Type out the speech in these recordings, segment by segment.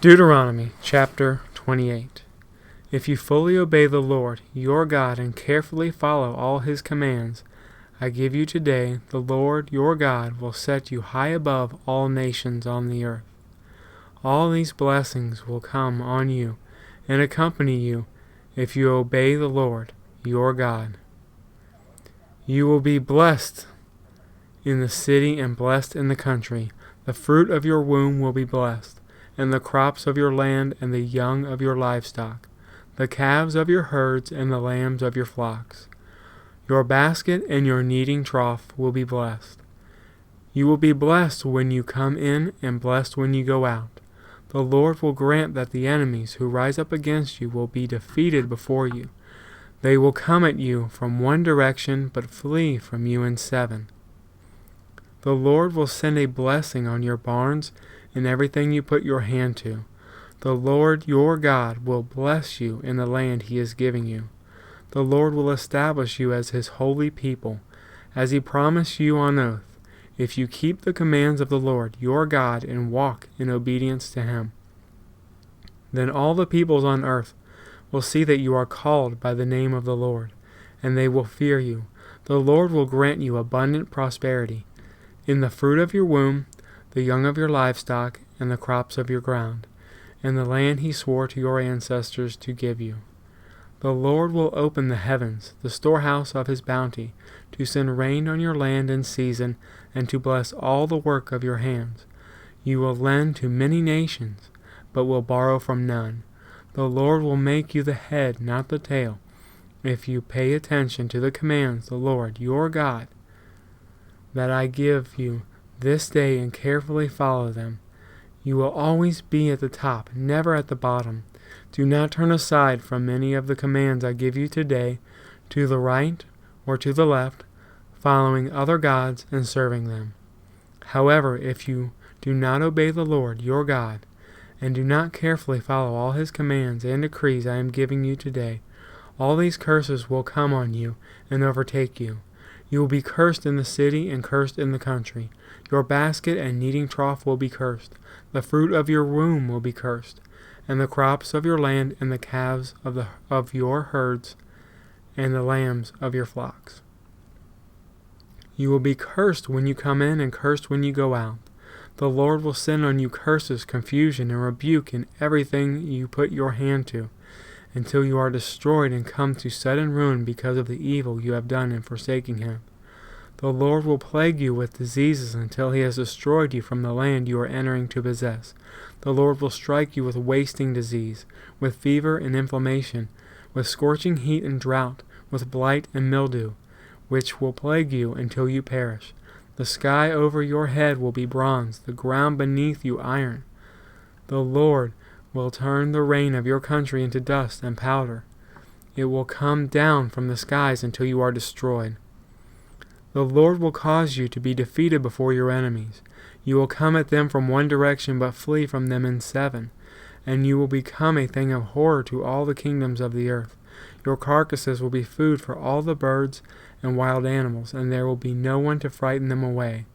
Deuteronomy Chapter 28. If you fully obey the Lord your God and carefully follow all his commands I give you today, the Lord your God will set you high above all nations on the earth. All these blessings will come on you and accompany you if you obey the Lord your God. You will be blessed in the city and blessed in the country. The fruit of your womb will be blessed, and the crops of your land and the young of your livestock, the calves of your herds and the lambs of your flocks. Your basket and your kneading trough will be blessed. You will be blessed when you come in and blessed when you go out. The Lord will grant that the enemies who rise up against you will be defeated before you. They will come at you from one direction but flee from you in seven. The Lord will send a blessing on your barns and everything you put your hand to. The Lord your God will bless you in the land he is giving you. The Lord will establish you as his holy people, as he promised you on oath, if you keep the commands of the Lord your God and walk in obedience to him. Then all the peoples on earth will see that you are called by the name of the Lord, and they will fear you. The Lord will grant you abundant prosperity in the fruit of your womb, the young of your livestock, and the crops of your ground, and the land he swore to your ancestors to give you. The Lord will open the heavens, the storehouse of his bounty, to send rain on your land in season, and to bless all the work of your hands. You will lend to many nations, but will borrow from none. The Lord will make you the head, not the tail, if you pay attention to the commands the Lord your God that I give you this day and carefully follow them. You will always be at the top, never at the bottom. Do not turn aside from any of the commands I give you today, to the right or to the left, following other gods and serving them. However, if you do not obey the Lord your God, and do not carefully follow all his commands and decrees I am giving you today, all these curses will come on you and overtake you. You will be cursed in the city and cursed in the country. Your basket and kneading trough will be cursed. The fruit of your womb will be cursed, and the crops of your land and the calves of your herds and the lambs of your flocks. You will be cursed when you come in and cursed when you go out. The Lord will send on you curses, confusion, and rebuke in everything you put your hand to, until you are destroyed and come to sudden ruin because of the evil you have done in forsaking him. The Lord will plague you with diseases until he has destroyed you from the land you are entering to possess. The Lord will strike you with wasting disease, with fever and inflammation, with scorching heat and drought, with blight and mildew, which will plague you until you perish. The sky over your head will be bronze, the ground beneath you iron. The Lord will turn the rain of your country into dust and powder. It will come down from the skies until you are destroyed. The Lord will cause you to be defeated before your enemies. You will come at them from one direction, but flee from them in seven, and you will become a thing of horror to all the kingdoms of the earth. Your carcasses will be food for all the birds and wild animals, and there will be no one to frighten them away.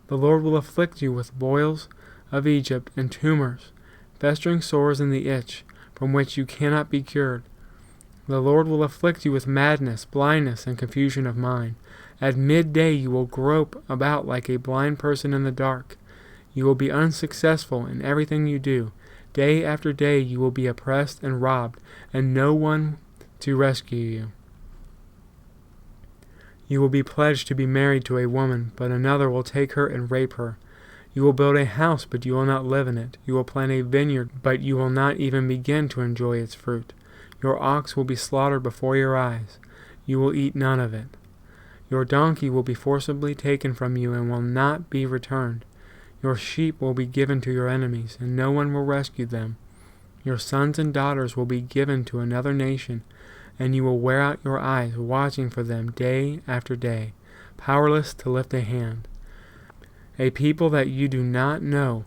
The Lord will afflict you with boils of Egypt and tumors, festering sores in the itch, from which you cannot be cured. The Lord will afflict you with madness, blindness, and confusion of mind. At midday you will grope about like a blind person in the dark. You will be unsuccessful in everything you do. Day after day you will be oppressed and robbed, and no one to rescue you. You will be pledged to be married to a woman, but another will take her and rape her. You will build a house, but you will not live in it. You will plant a vineyard, but you will not even begin to enjoy its fruit. Your ox will be slaughtered before your eyes. You will eat none of it. Your donkey will be forcibly taken from you and will not be returned. Your sheep will be given to your enemies, and no one will rescue them. Your sons and daughters will be given to another nation, and you will wear out your eyes watching for them day after day, powerless to lift a hand. A people that you do not know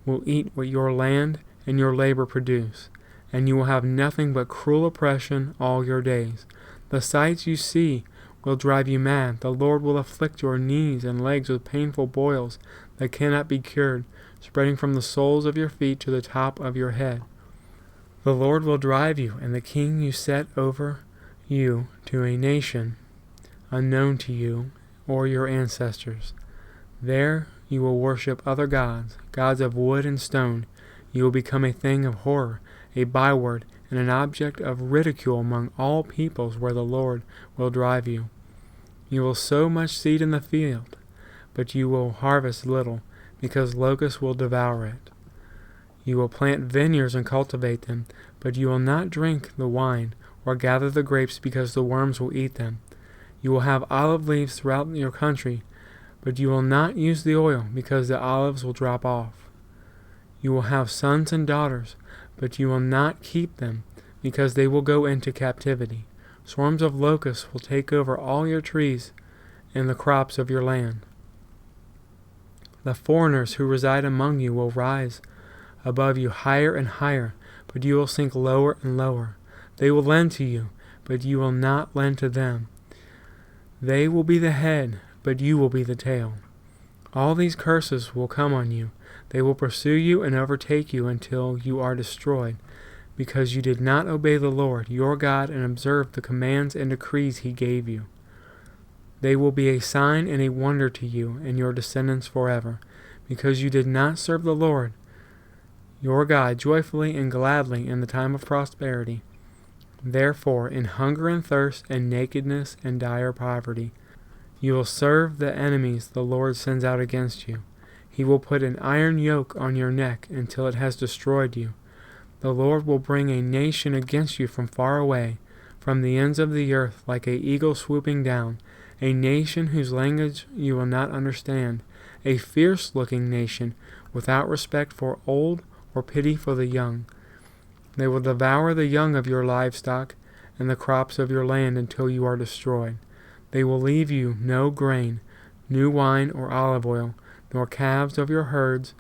will eat what your land and your labor produce, and you will have nothing but cruel oppression all your days. The sights you see will drive you mad. The Lord will afflict your knees and legs with painful boils that cannot be cured, spreading from the soles of your feet to the top of your head. The Lord will drive you and the king you set over you to a nation unknown to you or your ancestors. There you will worship other gods, gods of wood and stone. You will become a thing of horror, a byword, and an object of ridicule among all peoples where the Lord will drive you. You will sow much seed in the field, but you will harvest little, because locusts will devour it. You will plant vineyards and cultivate them, but you will not drink the wine or gather the grapes, because the worms will eat them. You will have olive leaves throughout your country, but you will not use the oil, because the olives will drop off. You will have sons and daughters, but you will not keep them, because they will go into captivity. Swarms of locusts will take over all your trees and the crops of your land. The foreigners who reside among you will rise above you higher and higher, but you will sink lower and lower. They will lend to you, but you will not lend to them. They will be the head, but you will be the tail. All these curses will come on you. They will pursue you and overtake you until you are destroyed, because you did not obey the Lord your God and observe the commands and decrees he gave you. They will be a sign and a wonder to you and your descendants forever, because you did not serve the Lord your God joyfully and gladly in the time of prosperity. Therefore, in hunger and thirst and nakedness and dire poverty, you will serve the enemies the Lord sends out against you. He will put an iron yoke on your neck until it has destroyed you. The Lord will bring a nation against you from far away, from the ends of the earth, like an eagle swooping down, a nation whose language you will not understand, a fierce-looking nation, without respect for old or pity for the young. They will devour the young of your livestock and the crops of your land until you are destroyed. They will leave you no grain, new wine or olive oil, nor calves of your herds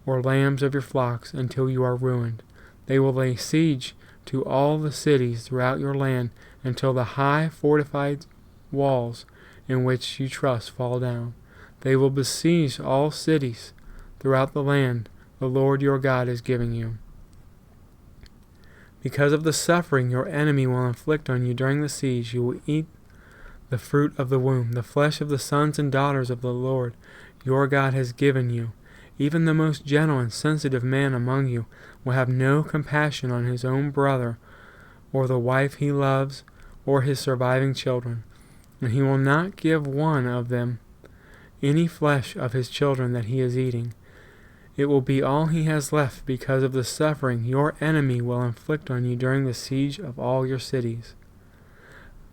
or lambs of your flocks until you are ruined. They will lay siege to all the cities throughout your land until the high fortified walls in which you trust fall down. They will besiege all cities throughout the land the Lord your God is giving you. Because of the suffering your enemy will inflict on you during the siege, you will eat the fruit of the womb, the flesh of the sons and daughters of the Lord your God has given you. Even the most gentle and sensitive man among you will have no compassion on his own brother, or the wife he loves, or his surviving children, and he will not give one of them any flesh of his children that he is eating. It will be all he has left because of the suffering your enemy will inflict on you during the siege of all your cities.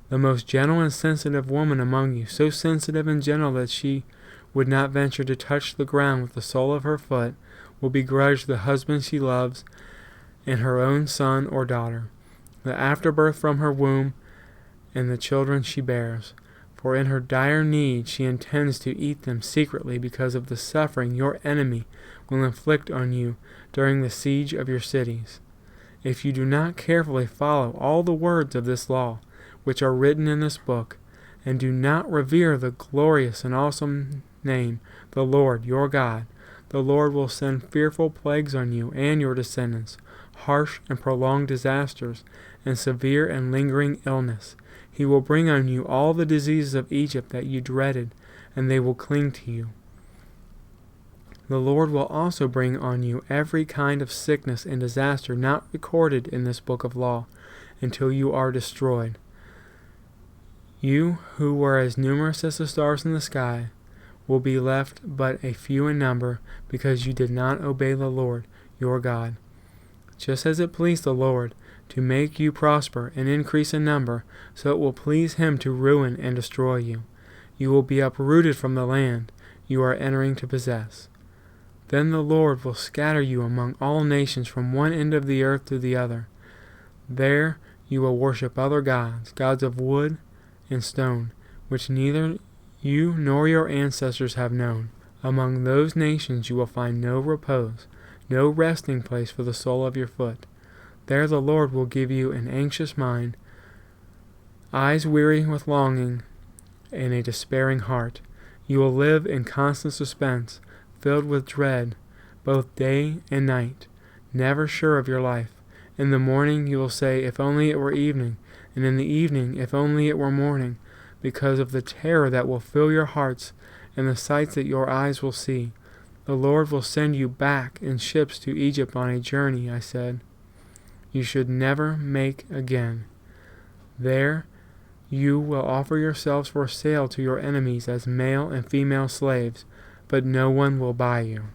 The most gentle and sensitive woman among you, so sensitive and gentle that she would not venture to touch the ground with the sole of her foot, will begrudge the husband she loves and her own son or daughter, the afterbirth from her womb, and the children she bears. For in her dire need she intends to eat them secretly because of the suffering your enemy will inflict on you during the siege of your cities. If you do not carefully follow all the words of this law, which are written in this book, and do not revere the glorious and awesome name, the Lord your God, the Lord will send fearful plagues on you and your descendants, harsh and prolonged disasters, and severe and lingering illness. He will bring on you all the diseases of Egypt that you dreaded, and they will cling to you. The Lord will also bring on you every kind of sickness and disaster not recorded in this book of law, until you are destroyed. You who were as numerous as the stars in the sky will be left but a few in number, because you did not obey the Lord your God. Just as it pleased the Lord to make you prosper and increase in number, so it will please him to ruin and destroy you. You will be uprooted from the land you are entering to possess. Then the Lord will scatter you among all nations from one end of the earth to the other. There you will worship other gods, gods of wood and stone, which neither you nor your ancestors have known. Among those nations you will find no repose, no resting place for the sole of your foot. There the Lord will give you an anxious mind, eyes weary with longing, and a despairing heart. You will live in constant suspense, filled with dread, both day and night, never sure of your life. In the morning you will say, if only it were evening, and in the evening, if only it were morning, because of the terror that will fill your hearts and the sights that your eyes will see. The Lord will send you back in ships to Egypt on a journey, I said, you should never make again. There you will offer yourselves for sale to your enemies as male and female slaves, but no one will buy you.